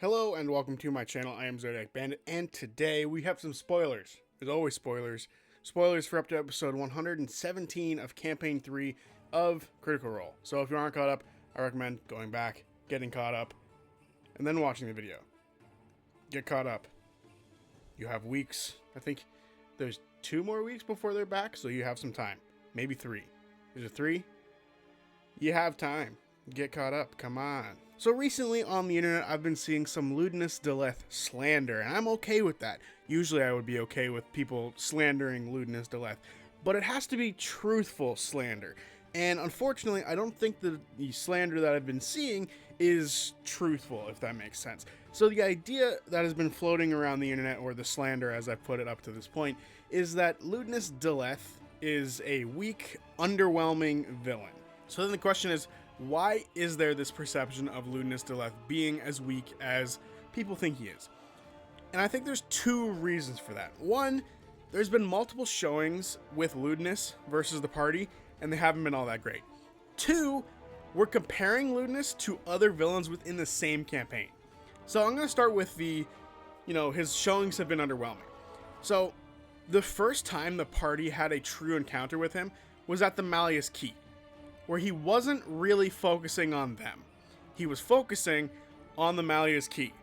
Hello and welcome to my channel. I am Zodiac Bandit, and today we have some spoilers. There's always spoilers. Spoilers for up to episode 117 of Campaign 3 of Critical Role. So if you aren't caught up, I recommend going back, getting caught up, and then watching the video. Get caught up. You have weeks. I think there's 2 more weeks before they're back, so you have some time. Maybe 3. Is it 3? You have time. Get caught up. Come on. So recently on the internet, I've been seeing some Ludinus slander, and I'm okay with that. Usually I would be okay with people slandering Ludinus, but it has to be truthful slander. And unfortunately, I don't think the slander that I've been seeing is truthful, if that makes sense. So the idea that has been floating around the internet, or the slander as I've put it up to this point, is that Ludinus is a weak, underwhelming villain. So then the question is, why is there this perception of Ludinus being as weak as people think he is? And I think there's 2 reasons for that. One, there's been multiple showings with Ludinus versus the party, and they haven't been all that great. 2, we're comparing Ludinus to other villains within the same campaign. So I'm going to start with his showings have been underwhelming. So the first time the party had a true encounter with him was at the Malleus Key, where he wasn't really focusing on them. He was focusing on the Malleus Key.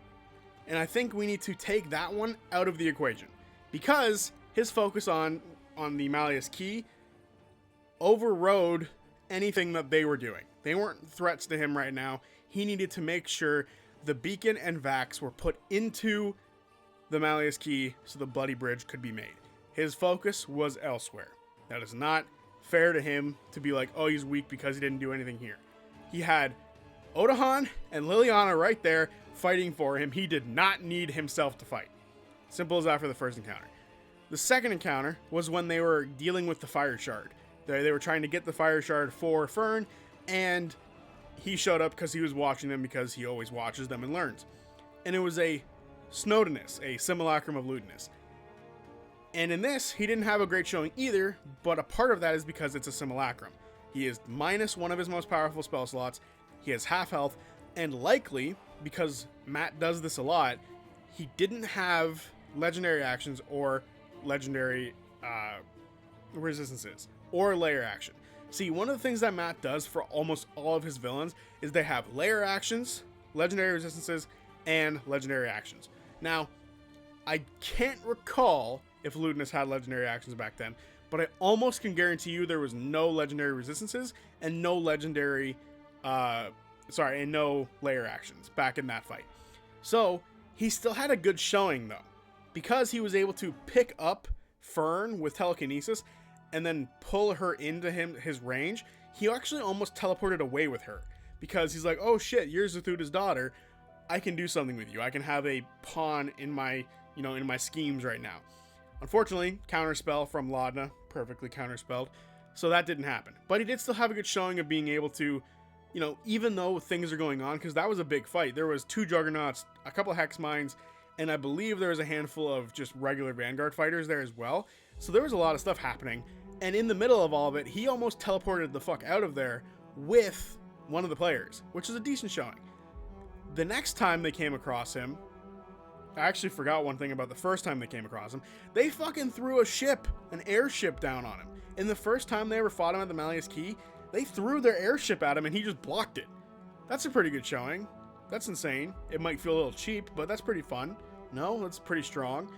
And I think we need to take that one out of the equation, because his focus on the Malleus Key overrode anything that they were doing. They weren't threats to him right now. He needed to make sure the beacon and Vax were put into the Malleus Key so the Bloody Bridge could be made. His focus was elsewhere. That is not fair to him to be like, oh, he's weak because he didn't do anything here. He had Odan and Liliana right there fighting for him. He did not need himself to fight. Simple as that for the first encounter. The second encounter was when they were dealing with the Fire Shard. They were trying to get the Fire Shard for Fern, and he showed up because he was watching them, because he always watches them and learns. And it was a Snowdinus, a simulacrum of Ludinus. And in this, he didn't have a great showing either, but a part of that is because it's a simulacrum. He is minus one of his most powerful spell slots, he has half health, and likely, because Matt does this a lot, he didn't have legendary actions or legendary resistances, or layer action. See, one of the things that Matt does for almost all of his villains is they have layer actions, legendary resistances, and legendary actions. Now, I can't recall if Ludinus had legendary actions back then, but I almost can guarantee you there was no legendary resistances and no legendary, and no layer actions back in that fight. So he still had a good showing though, because he was able to pick up Fern with telekinesis and then pull her into his range. He actually almost teleported away with her, because he's like, oh shit, you're Zethuta's daughter. I can do something with you. I can have a pawn in my schemes right now. Unfortunately, counterspell from Laudna, perfectly counterspelled, so that didn't happen. But he did still have a good showing of being able to, even though things are going on, because that was a big fight. There was 2 Juggernauts, a couple of Hex Mines, and I believe there was a handful of just regular Vanguard fighters there as well. So there was a lot of stuff happening, and in the middle of all of it, he almost teleported the fuck out of there with one of the players, which is a decent showing. The next time they came across him, I actually forgot one thing about the first time they came across him. They fucking threw an airship down on him. And the first time they ever fought him at the Malleus Key, they threw their airship at him and he just blocked it. That's a pretty good showing. That's insane. It might feel a little cheap, but that's pretty fun. No, that's pretty strong.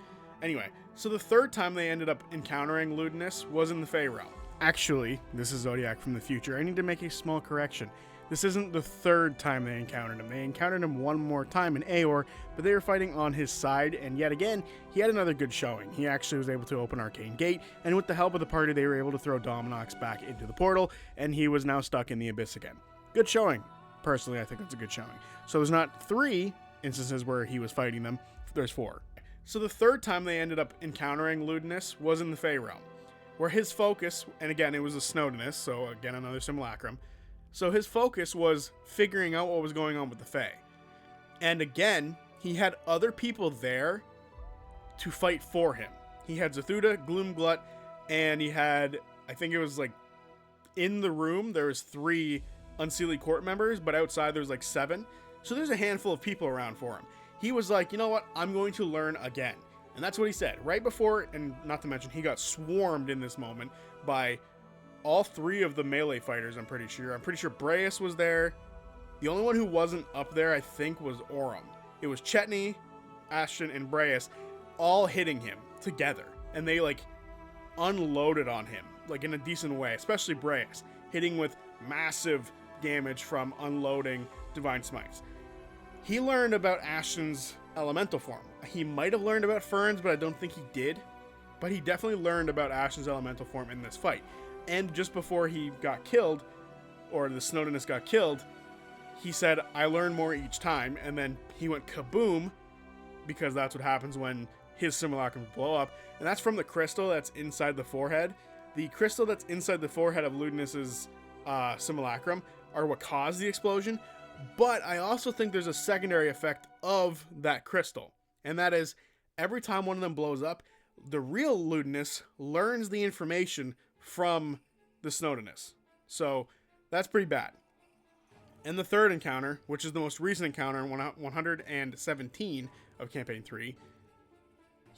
Anyway, so the third time they ended up encountering Ludinus was in the Fey Realm. Actually, this is Zodiac from the future. I need to make a small correction. This isn't the third time they encountered him. They encountered him one more time in Aor, but they were fighting on his side, and yet again, he had another good showing. He actually was able to open Arcane Gate, and with the help of the party, they were able to throw Dominox back into the portal, and he was now stuck in the Abyss again. Good showing. Personally, I think that's a good showing. So there's not 3 instances where he was fighting them, there's 4. So the third time they ended up encountering Ludinus was in the Fey Realm, where his focus, and again, it was a Snowdinus, so again, another simulacrum. So his focus was figuring out what was going on with the Fae. And again, he had other people there to fight for him. He had Zethuta, Gloomglut, and he had, I think it was like, in the room, there was 3 Unseelie Court members, but outside there was like 7. So there's a handful of people around for him. he was like, you know what, I'm going to learn again. And that's what he said right before, and not to mention he got swarmed in this moment by all 3 of the melee fighters. I'm pretty sure Breus was there. The only one who wasn't up there, I think, was Oram. It was Chetney, Ashton, and Breus all hitting him together, and they like unloaded on him like in a decent way, especially Breus, hitting with massive damage from unloading divine smites. He learned about Ashton's elemental form. He might have learned about Fern's, but I don't think he did. But he definitely learned about Ashton's elemental form in this fight. And just before he got killed, or the Ludinus got killed, he said, I learn more each time, and then he went kaboom, because that's what happens when his simulacrums blow up, and that's from the crystal that's inside the forehead. The crystal that's inside the forehead of Ludinus's simulacrum are what caused the explosion, but I also think there's a secondary effect of that crystal, and that is, every time one of them blows up, the real Ludinus learns the information from the Ludinus. So that's pretty bad. And the third encounter, which is the most recent encounter in 117 of Campaign 3,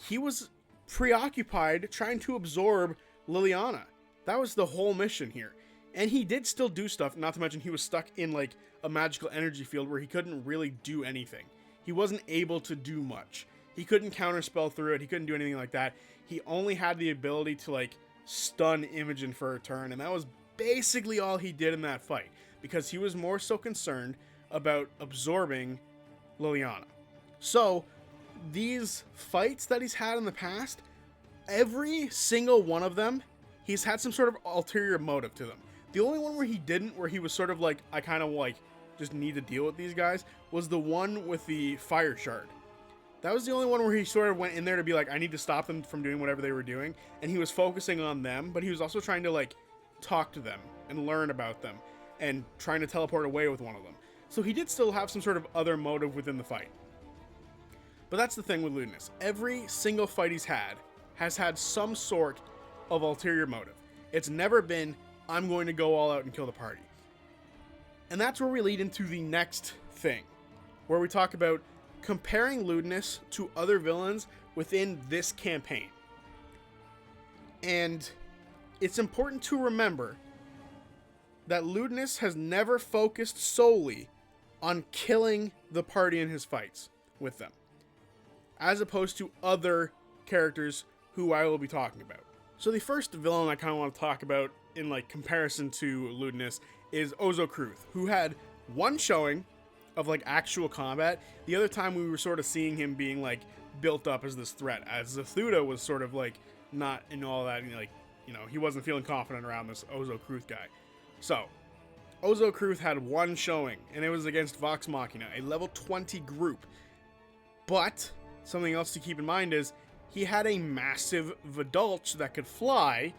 he was preoccupied trying to absorb Liliana. That was the whole mission here. And he did still do stuff, not to mention he was stuck in like a magical energy field where he couldn't really do anything. He wasn't able to do much. He couldn't counterspell through it. He couldn't do anything like that. He only had the ability to like stun Imogen for a turn, and that was basically all he did in that fight, because he was more so concerned about absorbing Liliana. So these fights that he's had in the past, every single one of them, he's had some sort of ulterior motive to them. The only one where he didn't, where he was sort of like, I kind of like just need to deal with these guys, was the one with the fire shard. That was the only one where he sort of went in there to be like, I need to stop them from doing whatever they were doing, and he was focusing on them, but he was also trying to like talk to them and learn about them and trying to teleport away with one of them. So he did still have some sort of other motive within the fight. But that's the thing with Ludinus. Every single fight he's had has had some sort of ulterior motive. It's never been, I'm going to go all out and kill the party. And that's where we lead into the next thing, where we talk about comparing Ludinus to other villains within this campaign. And it's important to remember that Ludinus has never focused solely on killing the party in his fights with them, as opposed to other characters who I will be talking about. So the first villain I kind of want to talk about in like comparison to Ludinus is Ozokruth, who had one showing of like actual combat. The other time we were sort of seeing him being like built up as this threat, as Zathuda was sort of like not in all that, like, you know, he wasn't feeling confident around this Ozokruth guy. So Ozokruth had one showing, and it was against Vox Machina, a level 20 group. But something else to keep in mind is he had a massive Vidulch that could fly,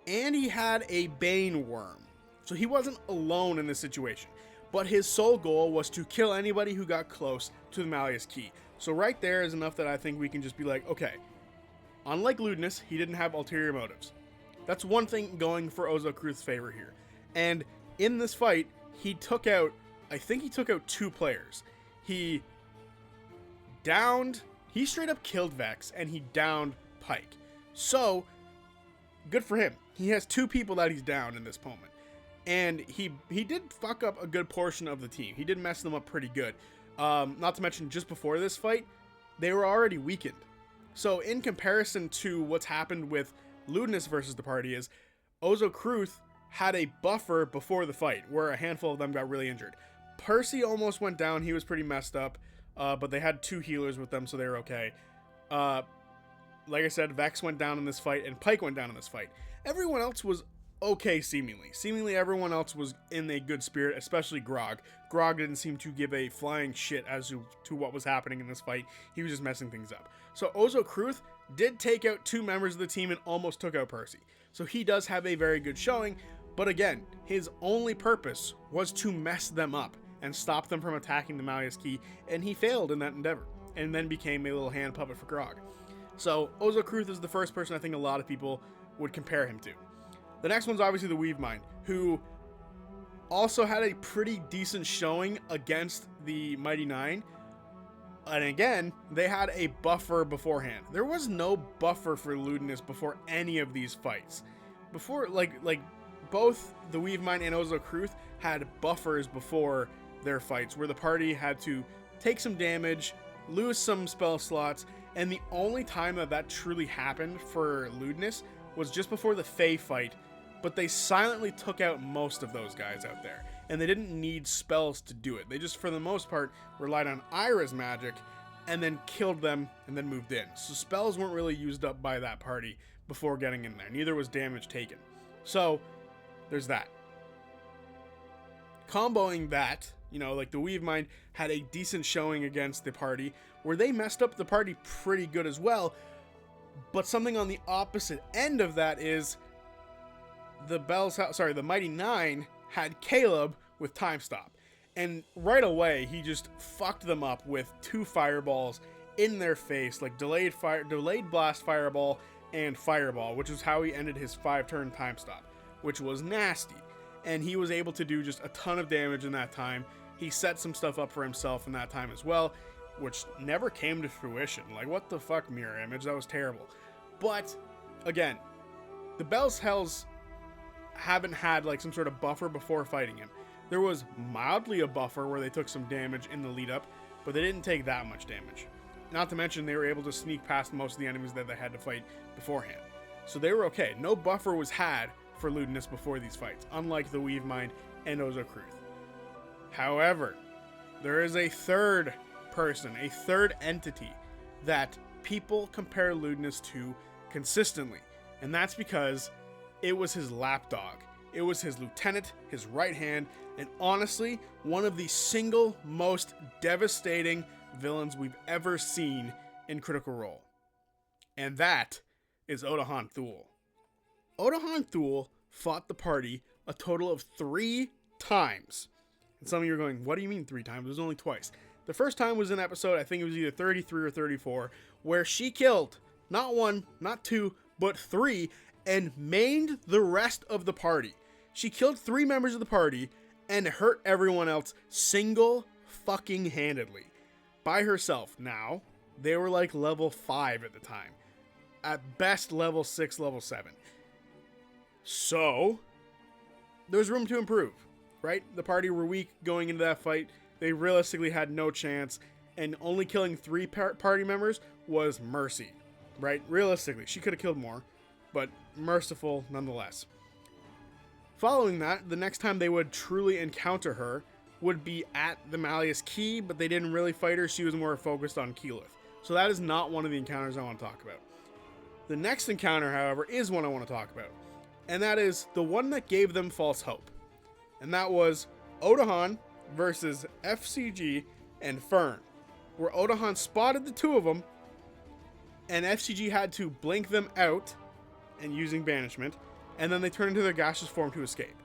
and he had a Bane Worm. So he wasn't alone in this situation. But his sole goal was to kill anybody who got close to the Malleus Key. So right there is enough that I think we can just be like, okay, unlike Ludinus, he didn't have ulterior motives. That's one thing going for Ozokruth's favor here. And in this fight, he took out, I think he took out 2 players. He straight up killed Vex, and he downed Pike. So, good for him. He has 2 people that he's down in this moment. And he did fuck up a good portion of the team. He did mess them up pretty good. Not to mention, just before this fight, they were already weakened. So in comparison to what's happened with Ludinus versus the party is, Ozokruth had a buffer before the fight, where a handful of them got really injured. Percy almost went down. He was pretty messed up. But they had 2 healers with them, so they were okay. Like I said, Vex went down in this fight, and Pike went down in this fight. Everyone else was okay, seemingly. Seemingly everyone else was in a good spirit, especially Grog. Grog didn't seem to give a flying shit as to what was happening in this fight. He was just messing things up. So Ozokruth did take out 2 members of the team and almost took out Percy. So he does have a very good showing, but again, his only purpose was to mess them up and stop them from attacking the Malleus Key, and he failed in that endeavor, and then became a little hand puppet for Grog. So Ozokruth is the first person I think a lot of people would compare him to. The next one's obviously the Weavemind, who also had a pretty decent showing against the Mighty Nine, And again, they had a buffer beforehand. There was no buffer for Ludinus before any of these fights. Before, like both the Weavemind and Ozo Kruth had buffers before their fights, where the party had to take some damage, lose some spell slots, and the only time that truly happened for Ludinus was just before the Fae fight, but they silently took out most of those guys out there, and they didn't need spells to do it. They just, for the most part, relied on Ira's magic, and then killed them, and then moved in. So spells weren't really used up by that party before getting in there. Neither was damage taken. So, there's that. Comboing that, like the Weavemind had a decent showing against the party, where they messed up the party pretty good as well. But something on the opposite end of that is the Mighty Nine had Caleb with Time Stop. And right away, he just fucked them up with 2 fireballs in their face, like delayed blast fireball and fireball, which is how he ended his 5-turn Time Stop, which was nasty. And he was able to do just a ton of damage in that time. He set some stuff up for himself in that time as well, which never came to fruition. Like, what the fuck, mirror image? That was terrible. But, again, the Bell's Hells haven't had, like, some sort of buffer before fighting him. There was mildly a buffer where they took some damage in the lead-up, but they didn't take that much damage. Not to mention, they were able to sneak past most of the enemies that they had to fight beforehand. So they were okay. No buffer was had for Ludinus before these fights, unlike the Weavemind and Ozo Kruth. However, there is a third person, a third entity that people compare Ludinus to consistently, and that's because it was his lapdog. It was his lieutenant, his right hand, and honestly, one of the single most devastating villains we've ever seen in Critical Role. And that is Odahan Thule. Odahan Thule fought the party a total of 3 times. And some of you are going, what do you mean 3 times? It was only twice. The first time was in episode, I think it was either 33 or 34, where she killed not 1, not 2, but 3, and mained the rest of the party. She killed 3 members of the party and hurt everyone else single fucking handedly by herself. Now, they were like level 5 at the time. At best, level 6, level 7. So, there's room to improve, right? The party were weak going into that fight. They realistically had no chance, and only killing 3 party members was mercy, right? Realistically, she could have killed more, but merciful nonetheless. Following that, the next time they would truly encounter her would be at the Malleus Key, but they didn't really fight her. She was more focused on Keyleth. So that is not one of the encounters I want to talk about. The next encounter, however, is one I want to talk about. And that is the one that gave them false hope. And that was Odahan versus FCG and Fern, where Odahan spotted the 2 of them, and FCG had to blink them out and using banishment, and then they turned into their gaseous form to escape.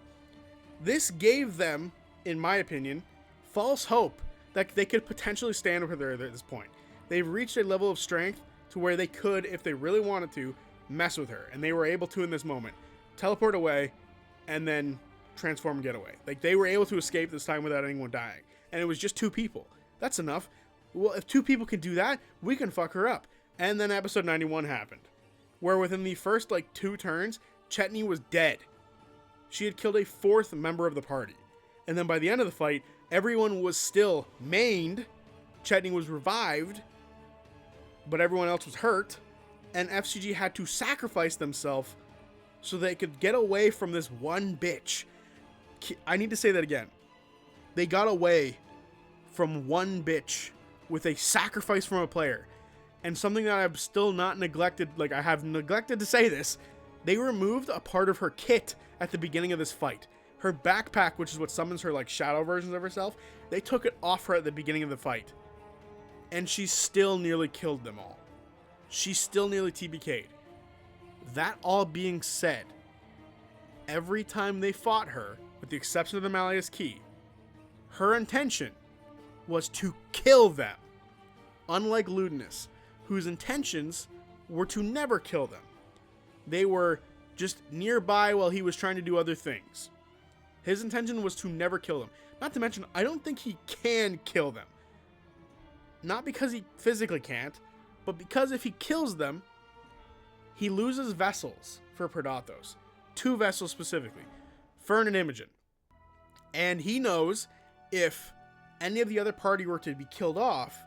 This gave them, in my opinion, false hope that they could potentially stand with her at this point. They've reached a level of strength to where they could, if they really wanted to, mess with her, and they were able to in this moment. Teleport away, and then transform and get away. Like, they were able to escape this time without anyone dying. And it was just 2 people. That's enough. Well, if 2 people can do that, we can fuck her up. And then episode 91 happened, where within the first, 2 turns, Chetney was dead. She had killed a 4th member of the party. And then by the end of the fight, everyone was still maimed. Chetney was revived, but everyone else was hurt. And FCG had to sacrifice themselves so they could get away from this one bitch. I need to say that again. They got away from one bitch with a sacrifice from a player. And something that I've still not neglected, I have neglected to say this, they removed a part of her kit at the beginning of this fight. Her backpack, which is what summons her, shadow versions of herself, they took it off her at the beginning of the fight. And she still nearly killed them all. She still nearly TBK'd. That all being said, every time they fought her, with the exception of the Malleus Key, her intention was to kill them. Unlike Ludinus, whose intentions were to never kill them. They were just nearby while he was trying to do other things. His intention was to never kill them. Not to mention, I don't think he can kill them. Not because he physically can't, but because if he kills them, he loses vessels for Predathos. 2 vessels specifically, Fern and Imogen. And he knows if any of the other party were to be killed off,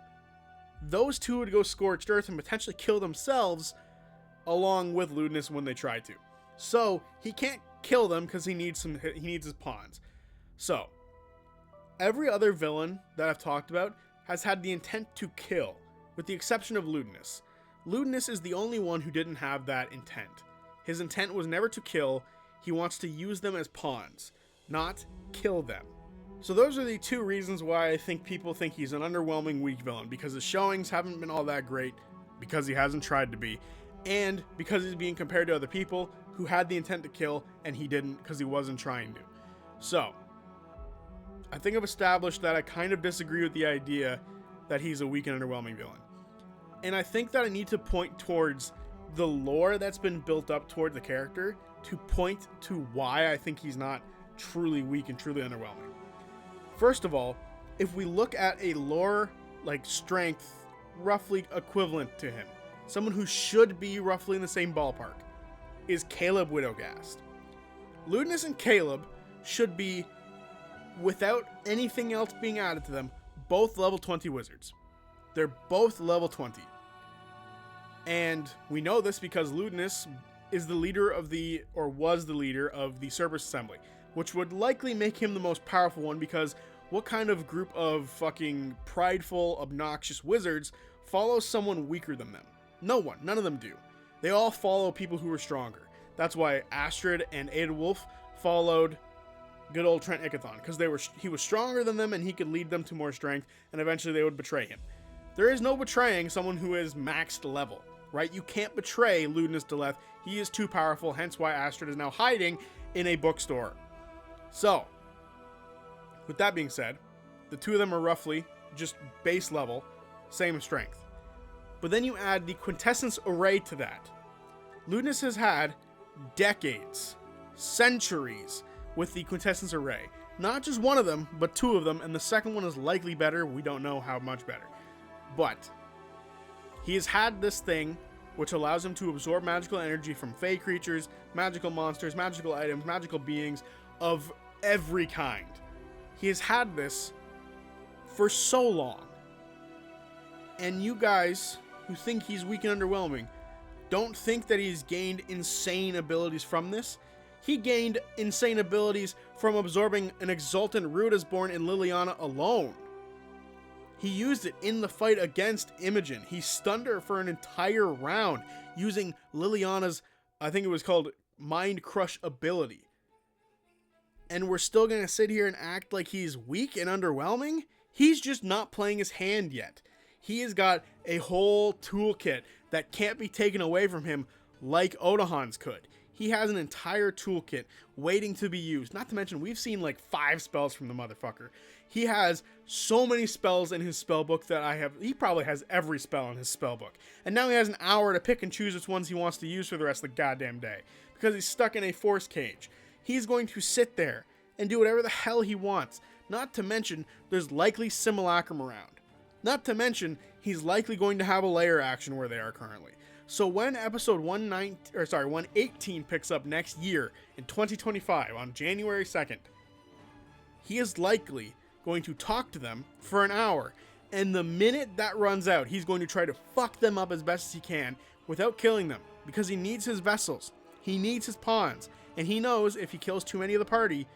those 2 would go scorched earth and potentially kill themselves along with Ludinus when they try to. So he can't kill them because he needs his pawns. So every other villain that I've talked about has had the intent to kill, with the exception of Ludinus. Ludinus is the only one who didn't have that intent. His intent was never to kill, he wants to use them as pawns, not kill them. So those are the 2 reasons why I think people think he's an underwhelming weak villain, because his showings haven't been all that great, because he hasn't tried to be, and because he's being compared to other people who had the intent to kill and he didn't because he wasn't trying to. So I think I've established that I kind of disagree with the idea that he's a weak and underwhelming villain. And I think that I need to point towards the lore that's been built up toward the character to point to why I think he's not truly weak and truly underwhelming. First of all, if we look at a lore like strength roughly equivalent to him, someone who should be roughly in the same ballpark, is Caleb Widowgast. Ludinus and Caleb should be, without anything else being added to them, both level 20 wizards. They're both level 20. And we know this because Ludinus is the leader of was the leader of the Cerberus Assembly, which would likely make him the most powerful one, because what kind of group of fucking prideful, obnoxious wizards follows someone weaker than them? No one. None of them do. They all follow people who are stronger. That's why Astrid and Aedwulf followed good old Trent Ickathon, because he was stronger than them and he could lead them to more strength, and eventually they would betray him. There is no betraying someone who is maxed level, right? You can't betray Ludinus Deleth. He is too powerful, hence why Astrid is now hiding in a bookstore. So, with that being said, the 2 of them are roughly just base level, same strength. But then you add the quintessence array to that. Ludinus has had decades, centuries with the quintessence array. Not just one of them, but 2 of them, and the second one is likely better. We don't know how much better. But he has had this thing which allows him to absorb magical energy from fey creatures, magical monsters, magical items, magical beings of every kind. He has had this for so long. And you guys who think he's weak and underwhelming, don't think that he's gained insane abilities from this. He gained insane abilities from absorbing an exultant Rudasborn in Liliana alone. He used it in the fight against Imogen. He stunned her for an entire round using Liliana's, I think it was called, Mind Crush ability. And we're still going to sit here and act like he's weak and underwhelming? He's just not playing his hand yet. He has got a whole toolkit that can't be taken away from him like Odahan's could. He has an entire toolkit waiting to be used. Not to mention, we've seen like 5 spells from the motherfucker. He has so many spells in his spell book that he probably has every spell in his spell book. And now he has an hour to pick and choose which ones he wants to use for the rest of the goddamn day, because he's stuck in a force cage. He's going to sit there and do whatever the hell he wants. Not to mention, there's likely Simulacrum around. Not to mention, he's likely going to have a layer action where they are currently. So when episode 118 picks up next year in 2025 on January 2nd, he is likely going to talk to them for an hour. And the minute that runs out, he's going to try to fuck them up as best as he can without killing them, because he needs his vessels. He needs his pawns. And he knows if he kills too many of the party,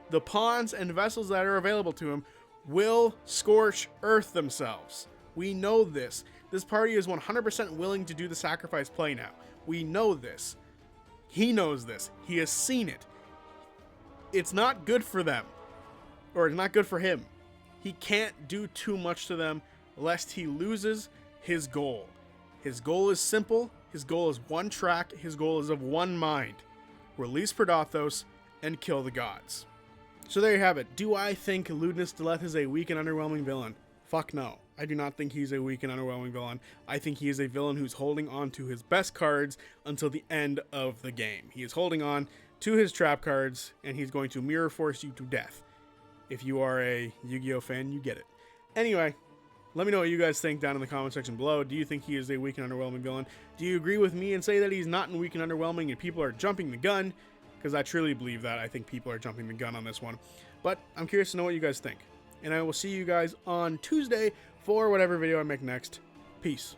the pawns and vessels that are available to him will scorch earth themselves. We know this. This party is 100% willing to do the sacrifice play now. We know this. He knows this. He has seen it. It's not good for them. Or it's not good for him. He can't do too much to them lest he loses his goal. His goal is simple. His goal is one track. His goal is of one mind. Release Predathos and kill the gods. So there you have it. Do I think Ludinus Deleth is a weak and underwhelming villain? Fuck no. I do not think he's a weak and underwhelming villain. I think he is a villain who's holding on to his best cards until the end of the game. He is holding on to his trap cards, and he's going to mirror force you to death. If you are a Yu-Gi-Oh fan, you get it. Anyway, Let me know what you guys think down in the comment section below. Do you think he is a weak and underwhelming villain? Do you agree with me and say that he's not weak and underwhelming and people are jumping the gun? Because I truly believe that. I think people are jumping the gun on this one. But I'm curious to know what you guys think. And I will see you guys on Tuesday for whatever video I make next. Peace.